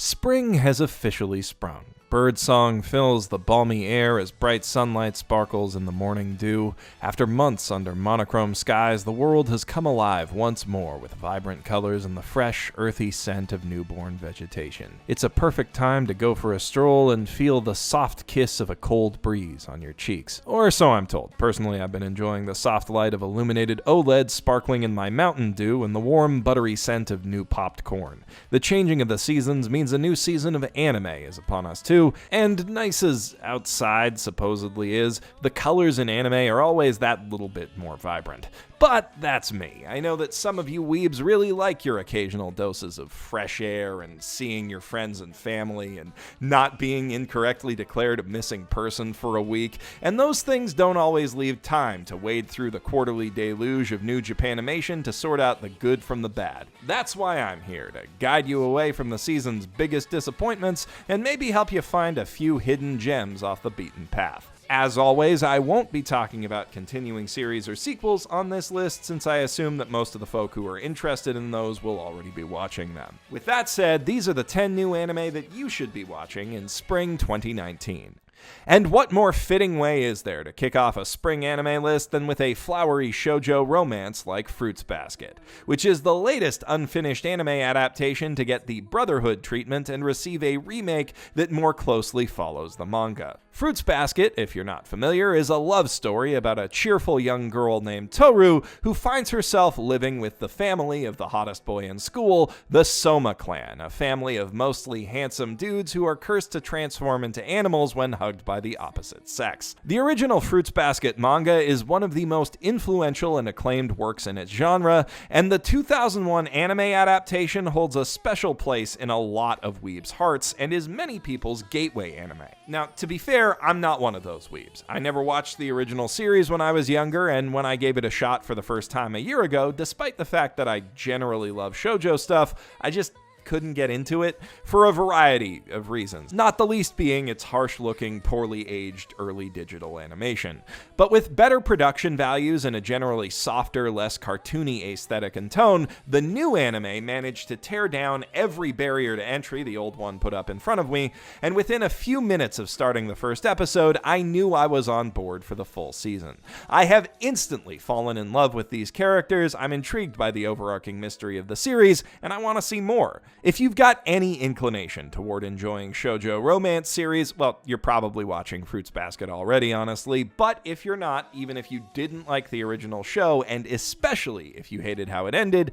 Spring has officially sprung. Birdsong fills the balmy air as bright sunlight sparkles in the morning dew. After months under monochrome skies, the world has come alive once more with vibrant colors and the fresh, earthy scent of newborn vegetation. It's a perfect time to go for a stroll and feel the soft kiss of a cold breeze on your cheeks. Or so I'm told. Personally, I've been enjoying the soft light of illuminated OLED sparkling in my Mountain Dew and the warm, buttery scent of new popped corn. The changing of the seasons means a new season of anime is upon us too. And nice as outside supposedly is, the colors in anime are always that little bit more vibrant. But that's me. I know that some of you weebs really like your occasional doses of fresh air and seeing your friends and family and not being incorrectly declared a missing person for a week, and those things don't always leave time to wade through the quarterly deluge of new Japanimation to sort out the good from the bad. That's why I'm here, to guide you away from the season's biggest disappointments and maybe help you find a few hidden gems off the beaten path. As always, I won't be talking about continuing series or sequels on this list since I assume that most of the folk who are interested in those will already be watching them. With that said, these are the 10 new anime that you should be watching in spring 2019. And what more fitting way is there to kick off a spring anime list than with a flowery shoujo romance like Fruits Basket, which is the latest unfinished anime adaptation to get the Brotherhood treatment and receive a remake that more closely follows the manga. Fruits Basket, if you're not familiar, is a love story about a cheerful young girl named Toru who finds herself living with the family of the hottest boy in school, the Soma clan, a family of mostly handsome dudes who are cursed to transform into animals when hugged by the opposite sex. The original Fruits Basket manga is one of the most influential and acclaimed works in its genre, and the 2001 anime adaptation holds a special place in a lot of weebs' hearts and is many people's gateway anime. Now, to be fair, I'm not one of those weebs. I never watched the original series when I was younger, and when I gave it a shot for the first time a year ago, despite the fact that I generally love shoujo stuff, I just couldn't get into it for a variety of reasons, not the least being its harsh-looking, poorly aged early digital animation. But with better production values and a generally softer, less cartoony aesthetic and tone, the new anime managed to tear down every barrier to entry the old one put up in front of me, and within a few minutes of starting the first episode, I knew I was on board for the full season. I have instantly fallen in love with these characters, I'm intrigued by the overarching mystery of the series, and I want to see more. If you've got any inclination toward enjoying shoujo romance series, well, you're probably watching Fruits Basket already, honestly, but if you're not, even if you didn't like the original show, and especially if you hated how it ended,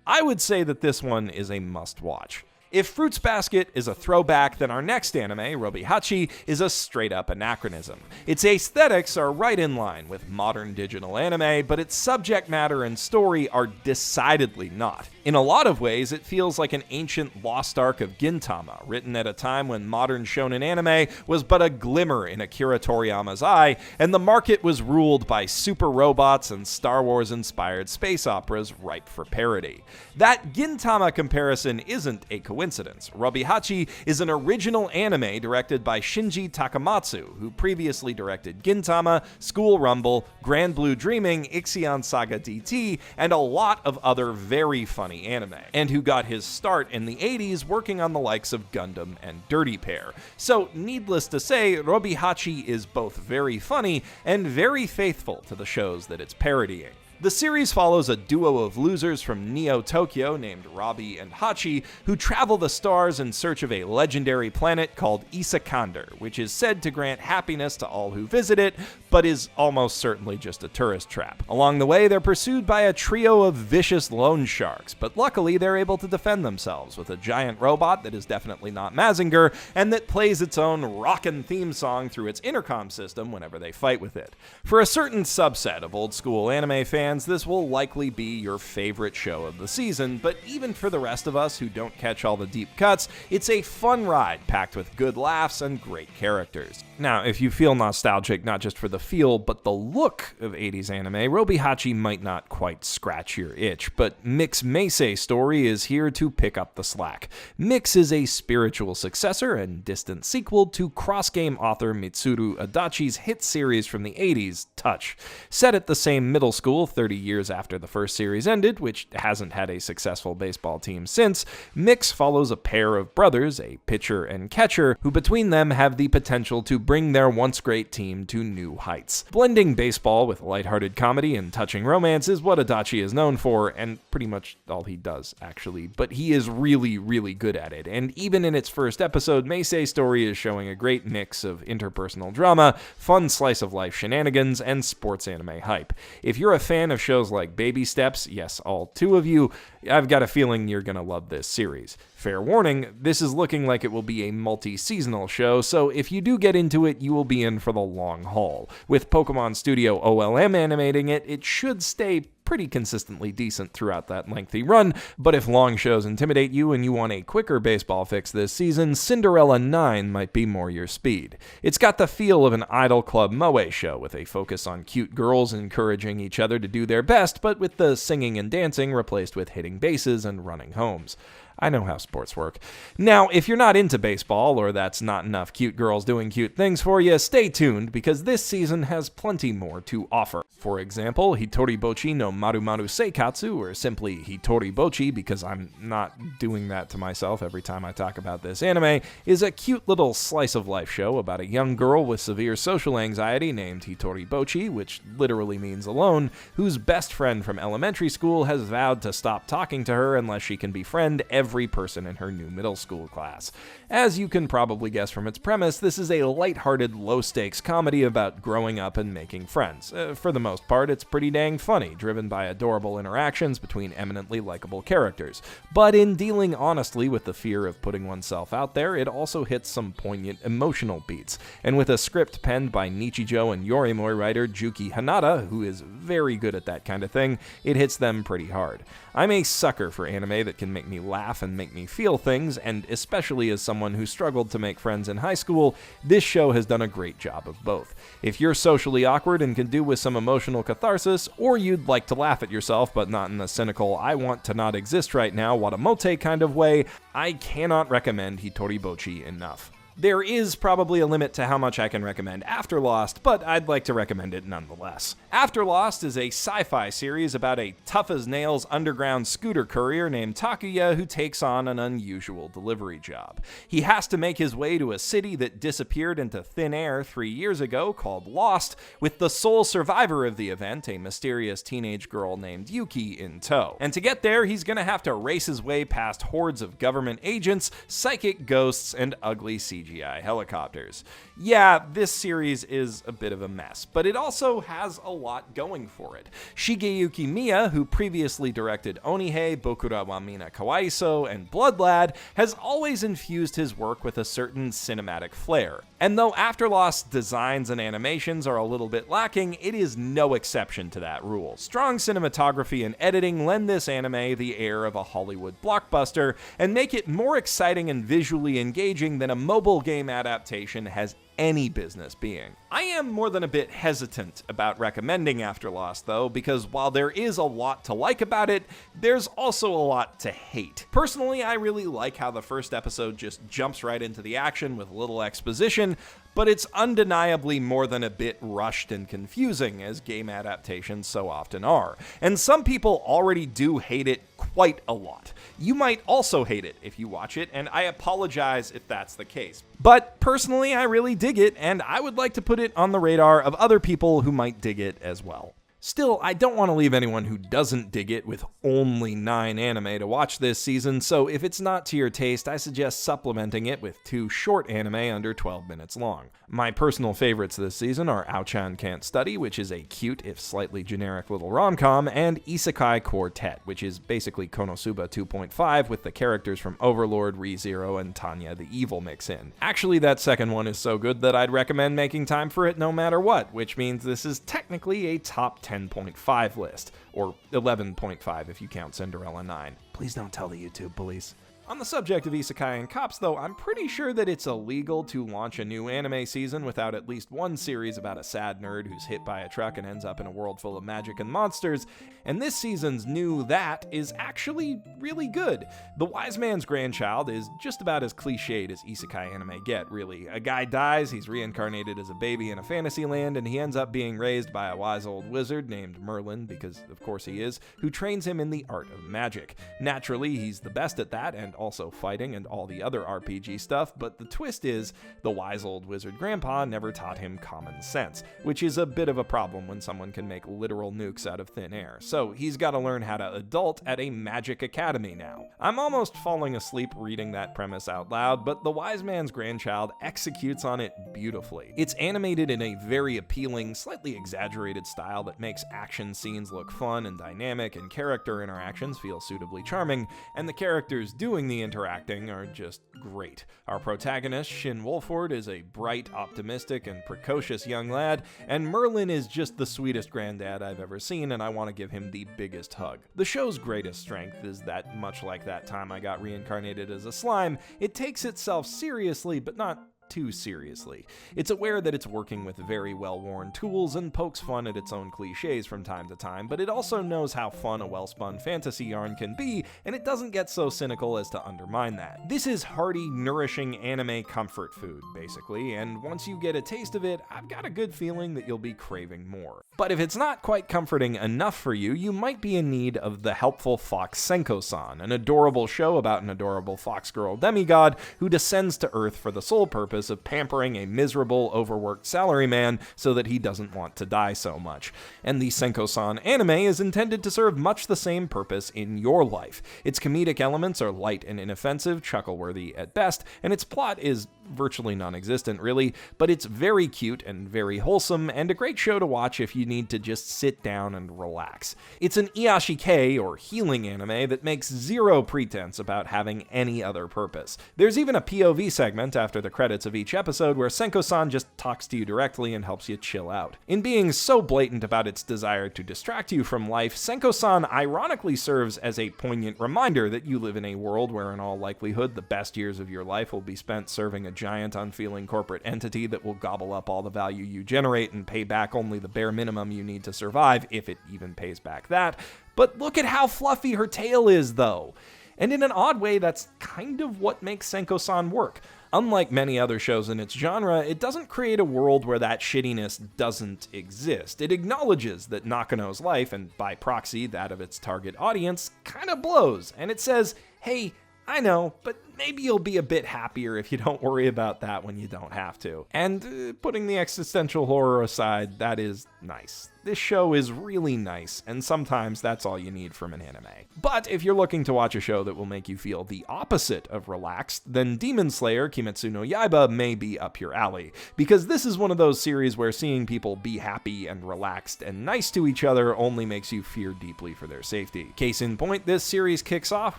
I would say that this one is a must-watch. If Fruits Basket is a throwback, then our next anime, RobiHachi, is a straight-up anachronism. Its aesthetics are right in line with modern digital anime, but its subject matter and story are decidedly not. In a lot of ways, it feels like an ancient lost arc of Gintama, written at a time when modern shonen anime was but a glimmer in Akira Toriyama's eye, and the market was ruled by super robots and Star Wars-inspired space operas ripe for parody. That Gintama comparison isn't a coincidence. RobiHachi is an original anime directed by Shinji Takamatsu, who previously directed Gintama, School Rumble, Grand Blue Dreaming, Ixion Saga DT, and a lot of other very funny anime, and who got his start in the 80s working on the likes of Gundam and Dirty Pair. So, needless to say, RobiHachi is both very funny and very faithful to the shows that it's parodying. The series follows a duo of losers from Neo Tokyo named Robbie and Hachi who travel the stars in search of a legendary planet called Isakander, which is said to grant happiness to all who visit it, but is almost certainly just a tourist trap. Along the way, they're pursued by a trio of vicious loan sharks, but luckily they're able to defend themselves with a giant robot that is definitely not Mazinger, and that plays its own rockin' theme song through its intercom system whenever they fight with it. For a certain subset of old-school anime fans, this will likely be your favorite show of the season, but even for the rest of us who don't catch all the deep cuts, it's a fun ride packed with good laughs and great characters. Now, if you feel nostalgic not just for the feel, but the look of 80s anime, RobiHachi might not quite scratch your itch, but Mix Meisei story is here to pick up the slack. Mix is a spiritual successor and distant sequel to cross-game author Mitsuru Adachi's hit series from the 80s, Touch. Set at the same middle school 30 years after the first series ended, which hasn't had a successful baseball team since, Mix follows a pair of brothers, a pitcher and catcher, who between them have the potential to bring their once great team to new heights. Blending baseball with lighthearted comedy and touching romance is what Adachi is known for, and pretty much all he does, actually, but he is really, really good at it, and even in its first episode, Meisei's story is showing a great mix of interpersonal drama, fun slice-of-life shenanigans, and sports anime hype. If you're a fan of shows like Baby Steps, yes, all two of you, I've got a feeling you're gonna love this series. Fair warning, this is looking like it will be a multi-seasonal show, so if you do get into it, you will be in for the long haul. With Pokemon Studio OLM animating it, it should stay pretty consistently decent throughout that lengthy run, but if long shows intimidate you and you want a quicker baseball fix this season, Cinderella 9 might be more your speed. It's got the feel of an Idol Club Moe show, with a focus on cute girls encouraging each other to do their best, but with the singing and dancing replaced with hitting bases and running homes. I know how sports work. Now, if you're not into baseball, or that's not enough cute girls doing cute things for you, stay tuned, because this season has plenty more to offer. For example, Hitoribocchi no Marumaruseikatsu, or simply Hitoribocchi because I'm not doing that to myself every time I talk about this anime, is a cute little slice-of-life show about a young girl with severe social anxiety named Hitoribocchi, which literally means alone, whose best friend from elementary school has vowed to stop talking to her unless she can befriend every person in her new middle school class. As you can probably guess from its premise, this is a lighthearted, low-stakes comedy about growing up and making friends. For the most part, it's pretty dang funny, driven by adorable interactions between eminently likable characters. But in dealing honestly with the fear of putting oneself out there, it also hits some poignant emotional beats. And with a script penned by Nichijou and Yorimoi writer Juki Hanada, who is very good at that kind of thing, it hits them pretty hard. I'm a sucker for anime that can make me laugh and make me feel things, and especially as someone who struggled to make friends in high school, this show has done a great job of both. If you're socially awkward and can do with some emotional catharsis, or you'd like to laugh at yourself but not in the cynical I want to not exist right now watamote kind of way, I cannot recommend Hitoribocchi enough. There is probably a limit to how much I can recommend Afterlost, but I'd like to recommend it nonetheless. Afterlost is a sci-fi series about a tough-as-nails underground scooter courier named Takuya who takes on an unusual delivery job. He has to make his way to a city that disappeared into thin air 3 years ago called Lost, with the sole survivor of the event, a mysterious teenage girl named Yuki, in tow. And to get there, he's gonna have to race his way past hordes of government agents, psychic ghosts, and ugly CGI helicopters. Yeah, this series is a bit of a mess, but it also has a lot going for it. Shigeyuki Miya, who previously directed Onihei, Bokura wa Mina Kawaiso, and Blood Lad, has always infused his work with a certain cinematic flair. And though Afterlost's designs and animations are a little bit lacking, it is no exception to that rule. Strong cinematography and editing lend this anime the air of a Hollywood blockbuster, and make it more exciting and visually engaging than a mobile game adaptation has any business being. I am more than a bit hesitant about recommending Afterlost though, because while there is a lot to like about it, there's also a lot to hate. Personally, I really like how the first episode just jumps right into the action with little exposition, but it's undeniably more than a bit rushed and confusing, as game adaptations so often are. And some people already do hate it quite a lot. You might also hate it if you watch it, and I apologize if that's the case. But personally, I really dig it, and I would like to put it on the radar of other people who might dig it as well. Still, I don't want to leave anyone who doesn't dig it with only 9 anime to watch this season, so if it's not to your taste, I suggest supplementing it with 2 short anime under 12 minutes long. My personal favorites this season are Ao-chan Can't Study, which is a cute, if slightly generic little rom-com, and Isekai Quartet, which is basically Konosuba 2.5 with the characters from Overlord, ReZero, and Tanya the Evil mix in. Actually, that second one is so good that I'd recommend making time for it no matter what, which means this is technically a top 10.5 list, or 11.5 if you count Cinderella 9. Please don't tell the YouTube police. On the subject of isekai and cops, though, I'm pretty sure that it's illegal to launch a new anime season without at least one series about a sad nerd who's hit by a truck and ends up in a world full of magic and monsters, and this season's new That is actually really good. The Wise Man's Grandchild is just about as cliched as isekai anime get, really. A guy dies, he's reincarnated as a baby in a fantasy land, and he ends up being raised by a wise old wizard named Merlin, because of course he is, who trains him in the art of magic. Naturally, he's the best at that, and also fighting and all the other RPG stuff, but the twist is, the wise old wizard grandpa never taught him common sense, which is a bit of a problem when someone can make literal nukes out of thin air. So he's got to learn how to adult at a magic academy now. I'm almost falling asleep reading that premise out loud, but the Wise Man's Grandchild executes on it beautifully. It's animated in a very appealing, slightly exaggerated style that makes action scenes look fun and dynamic, and character interactions feel suitably charming, and the characters doing the interacting are just great. Our protagonist, Shin Wolford, is a bright, optimistic, and precocious young lad, and Merlin is just the sweetest granddad I've ever seen, and I want to give him the biggest hug. The show's greatest strength is that, much like that time I got reincarnated as a slime, it takes itself seriously, but not too seriously. It's aware that it's working with very well-worn tools and pokes fun at its own cliches from time to time, but it also knows how fun a well-spun fantasy yarn can be, and it doesn't get so cynical as to undermine that. This is hearty, nourishing anime comfort food, basically, and once you get a taste of it, I've got a good feeling that you'll be craving more. But if it's not quite comforting enough for you, you might be in need of the helpful fox Senko-san, an adorable show about an adorable fox girl demigod who descends to Earth for the sole purpose of pampering a miserable, overworked salaryman so that he doesn't want to die so much. And the Senko-san anime is intended to serve much the same purpose in your life. Its comedic elements are light and inoffensive, chuckle-worthy at best, and its plot is virtually non-existent, really, but it's very cute and very wholesome, and a great show to watch if you need to just sit down and relax. It's an Iyashikei, or healing anime, that makes zero pretense about having any other purpose. There's even a POV segment after the credits of each episode where Senko-san just talks to you directly and helps you chill out. In being so blatant about its desire to distract you from life, Senko-san ironically serves as a poignant reminder that you live in a world where in all likelihood the best years of your life will be spent serving a giant unfeeling corporate entity that will gobble up all the value you generate and pay back only the bare minimum you need to survive, if it even pays back that. But look at how fluffy her tale is, though. And in an odd way, that's kind of what makes Senko-san work. Unlike many other shows in its genre, it doesn't create a world where that shittiness doesn't exist. It acknowledges that Nakano's life, and by proxy that of its target audience, kinda blows, and it says, hey, I know, but maybe you'll be a bit happier if you don't worry about that when you don't have to. And putting the existential horror aside, that is nice. This show is really nice, and sometimes that's all you need from an anime. But if you're looking to watch a show that will make you feel the opposite of relaxed, then Demon Slayer Kimetsu no Yaiba may be up your alley, because this is one of those series where seeing people be happy and relaxed and nice to each other only makes you fear deeply for their safety. Case in point, this series kicks off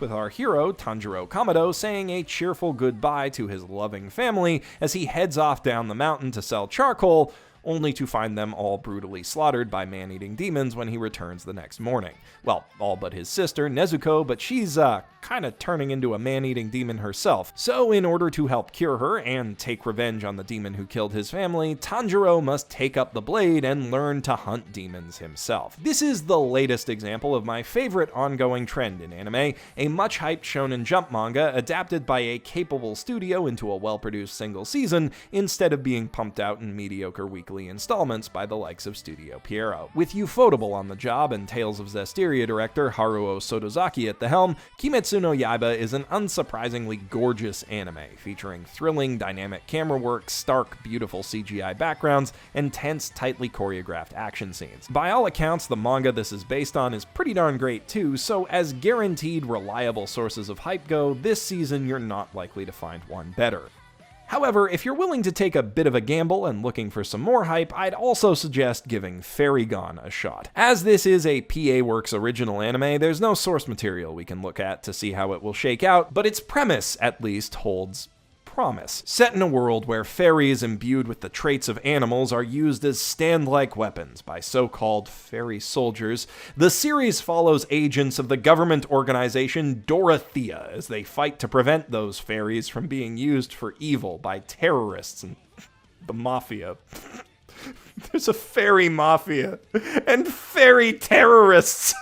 with our hero, Tanjiro Kamado, saying a cheerful goodbye to his loving family as he heads off down the mountain to sell charcoal, only to find them all brutally slaughtered by man-eating demons when he returns the next morning. Well, all but his sister, Nezuko, but she's, kinda turning into a man-eating demon herself. So, in order to help cure her and take revenge on the demon who killed his family, Tanjiro must take up the blade and learn to hunt demons himself. This is the latest example of my favorite ongoing trend in anime, a much-hyped Shonen Jump manga adapted by a capable studio into a well-produced single season, instead of being pumped out in mediocre weekly installments by the likes of Studio Pierrot. With Ufotable on the job and Tales of Zestiria director Haruo Sotozaki at the helm, Kimetsu no Yaiba is an unsurprisingly gorgeous anime, featuring thrilling, dynamic camera work, stark, beautiful CGI backgrounds, and tense, tightly choreographed action scenes. By all accounts, the manga this is based on is pretty darn great too, so as guaranteed reliable sources of hype go, this season you're not likely to find one better. However, if you're willing to take a bit of a gamble and looking for some more hype, I'd also suggest giving Fairy Gone a shot. As this is a PA Works original anime, there's no source material we can look at to see how it will shake out, but its premise, at least, holds promise. Set in a world where fairies imbued with the traits of animals are used as stand-like weapons by so-called fairy soldiers, the series follows agents of the government organization Dorothea as they fight to prevent those fairies from being used for evil by terrorists and the mafia. There's a fairy mafia and fairy terrorists.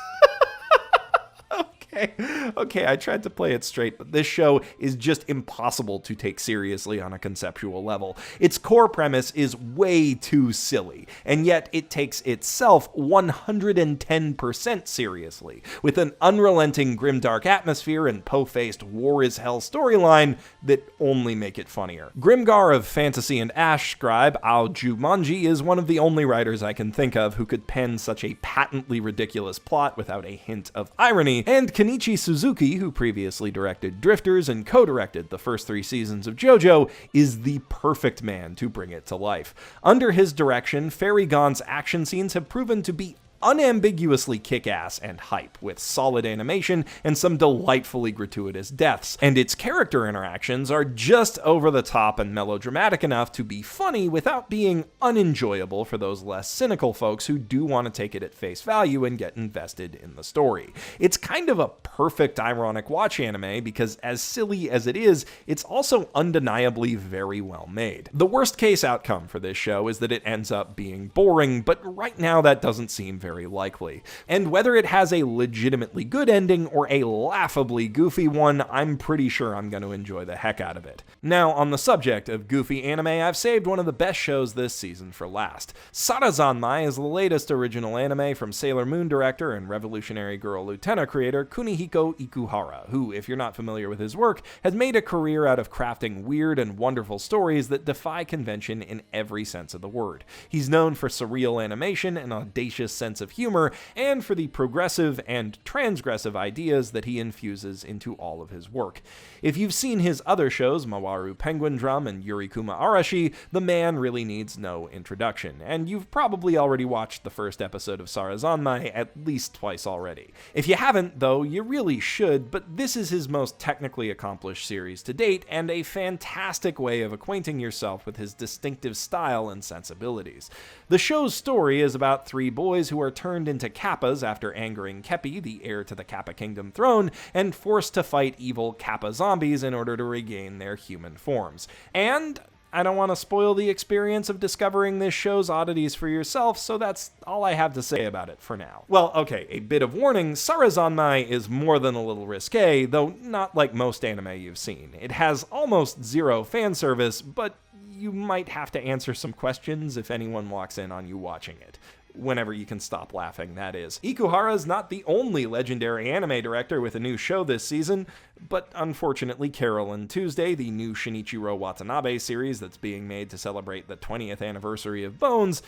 Okay, I tried to play it straight, but this show is just impossible to take seriously on a conceptual level. Its core premise is way too silly, and yet it takes itself 110% seriously, with an unrelenting grimdark atmosphere and po-faced war is hell storyline that only make it funnier. Grimgar of Fantasy and Ash scribe Ao Jumanji is one of the only writers I can think of who could pen such a patently ridiculous plot without a hint of irony, and Kenichi Suzuki, who previously directed Drifters and co-directed the first 3 seasons of JoJo, is the perfect man to bring it to life. Under his direction, Fairy Gaunt's action scenes have proven to be unambiguously kick-ass and hype, with solid animation and some delightfully gratuitous deaths, and its character interactions are just over the top and melodramatic enough to be funny without being unenjoyable for those less cynical folks who do want to take it at face value and get invested in the story. It's kind of a perfect ironic watch anime because, as silly as it is, it's also undeniably very well made. The worst case outcome for this show is that it ends up being boring, but right now that doesn't seem very likely. And whether it has a legitimately good ending or a laughably goofy one, I'm pretty sure I'm going to enjoy the heck out of it. Now, on the subject of goofy anime, I've saved one of the best shows this season for last. Sarazanmai is the latest original anime from Sailor Moon director and Revolutionary Girl Utena creator Kunihiko Ikuhara, who, if you're not familiar with his work, has made a career out of crafting weird and wonderful stories that defy convention in every sense of the word. He's known for surreal animation and audacious sense of humor, and for the progressive and transgressive ideas that he infuses into all of his work. If you've seen his other shows, Mawaru Penguin Drum and Yurikuma Arashi, the man really needs no introduction, and you've probably already watched the first episode of Sarazanmai at least twice already. If you haven't, though, you really should, but this is his most technically accomplished series to date, and a fantastic way of acquainting yourself with his distinctive style and sensibilities. The show's story is about 3 boys who are turned into Kappas after angering Keppi, the heir to the Kappa Kingdom throne, and forced to fight evil Kappa zombies in order to regain their human forms. And I don't want to spoil the experience of discovering this show's oddities for yourself, so that's all I have to say about it for now. Well, okay, a bit of warning, Sarazanmai is more than a little risque, though not like most anime you've seen. It has almost zero fan service, but you might have to answer some questions if anyone walks in on you watching it. Whenever you can stop laughing, that is. Ikuhara's not the only legendary anime director with a new show this season, but unfortunately Carol and Tuesday, the new Shinichiro Watanabe series that's being made to celebrate the 20th anniversary of Bones,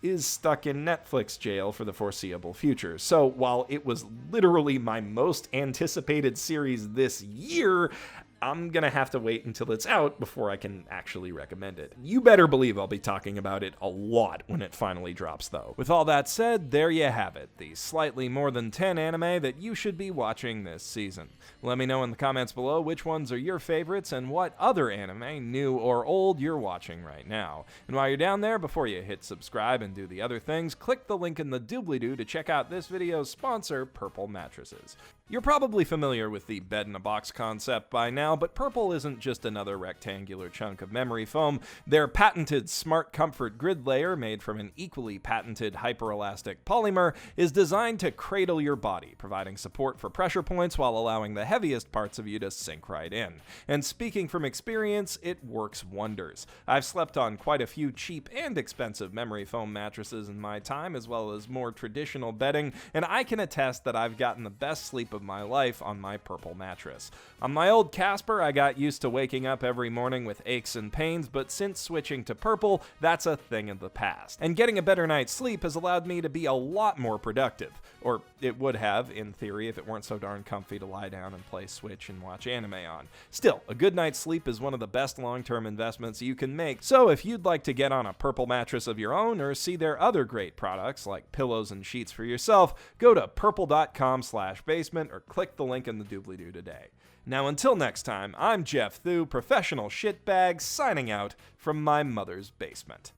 is stuck in Netflix jail for the foreseeable future. So while it was literally my most anticipated series this year, I'm gonna have to wait until it's out before I can actually recommend it. You better believe I'll be talking about it a lot when it finally drops, though. With all that said, there you have it, the slightly more than 10 anime that you should be watching this season. Let me know in the comments below which ones are your favorites and what other anime, new or old, you're watching right now. And while you're down there, before you hit subscribe and do the other things, click the link in the doobly-doo to check out this video's sponsor, Purple Mattresses. You're probably familiar with the bed-in-a-box concept by now, but Purple isn't just another rectangular chunk of memory foam. Their patented Smart Comfort grid layer, made from an equally patented hyperelastic polymer, is designed to cradle your body, providing support for pressure points while allowing the heaviest parts of you to sink right in. And speaking from experience, it works wonders. I've slept on quite a few cheap and expensive memory foam mattresses in my time, as well as more traditional bedding, and I can attest that I've gotten the best sleep of my life on my Purple mattress. On my old Casper, I got used to waking up every morning with aches and pains, but since switching to Purple, that's a thing of the past. And getting a better night's sleep has allowed me to be a lot more productive. Or it would have, in theory, if it weren't so darn comfy to lie down and play Switch and watch anime on. Still, a good night's sleep is one of the best long-term investments you can make, so if you'd like to get on a Purple mattress of your own or see their other great products like pillows and sheets for yourself, go to purple.com/basement comment, or click the link in the doobly-doo today. Now, until next time, I'm Geoff Thew, professional shitbag, signing out from my mother's basement.